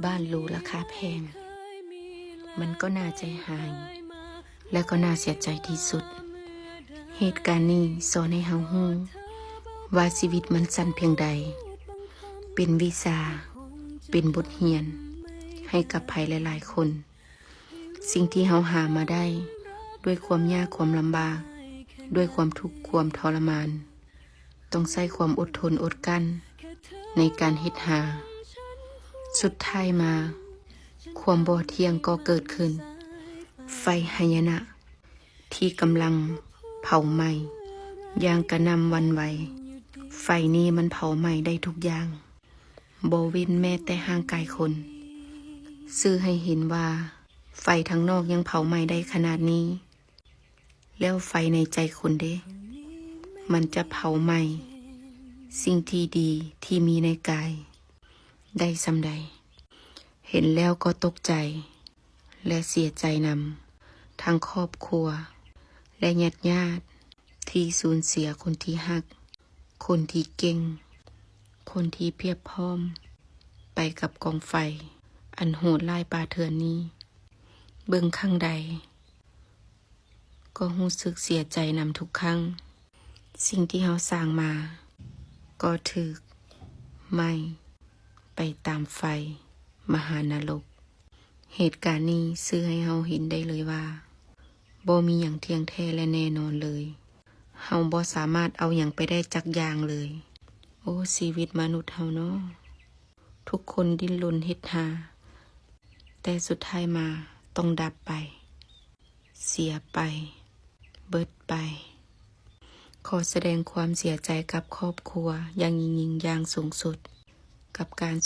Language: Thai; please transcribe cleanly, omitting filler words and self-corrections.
บ้านหรูราคาแพงมันก็น่าใจหายและก็น่าเสียใจที่สุดเหตุการณ์นี้สอนให้เฮาฮู้ว่าชีวิตมันสั้นเพียงใดเป็นวิชาเป็นบทเรียนให้กับภัยหลายๆคนสิ่งที่เฮาหามาได้ด้วยความยากความลำบากด้วยความทุกข์ความทรมานต้องใช้ความอดทนอดกลั้นในการเฮ็ดหาสุดท้ายมาความบ่เที่ยงก็เกิดขึ้นไฟหายนะที่กำลังเผาไหม้อย่างกระหน่ำวันไหวไฟนี้มันเผาไหม้ได้ทุกอย่างบ่เว้นแม้แต่ห่างกายคนสื่อให้เห็นว่าไฟทั้งนอกยังเผาไหม้ได้ขนาดนี้แล้วไฟในใจคนเด้มันจะเผาไหม้สิ่งที่ดีที่มีในกายได้ส่ำใดเห็นแล้วก็ตกใจและเสียใจนำทั้งครอบครัวและญาติที่สูญเสียคนที่ฮักคนที่เก่งคนที่เพียบพร้อมไปกับกองไฟอันโหดร้ายป่าเถื่อนนี้เบิ่งครั้งใดก็รู้สึกเสียใจนำทุกครั้งสิ่งที่เฮาสร้างมาก็ถูกไหม้ไปตามไฟมหานรกเหตุการณ์นี้สื่อให้เฮาเห็นได้เลยว่าบ่มีหยังเที่ยงแท้และแน่นอนเลยเฮาบ่สามารถเอาหยังไปได้จักอย่างเลยโอ้ชีวิตมนุษย์เฮาเนาะทุกคนดิ้นรนเฮ็ดหาแต่สุดท้ายมาต้องดับไปเสียไปเบิดไปขอแสดงความเสียใจกับครอบครัวอย่างยิ่งอย่างสูงสุดกับการ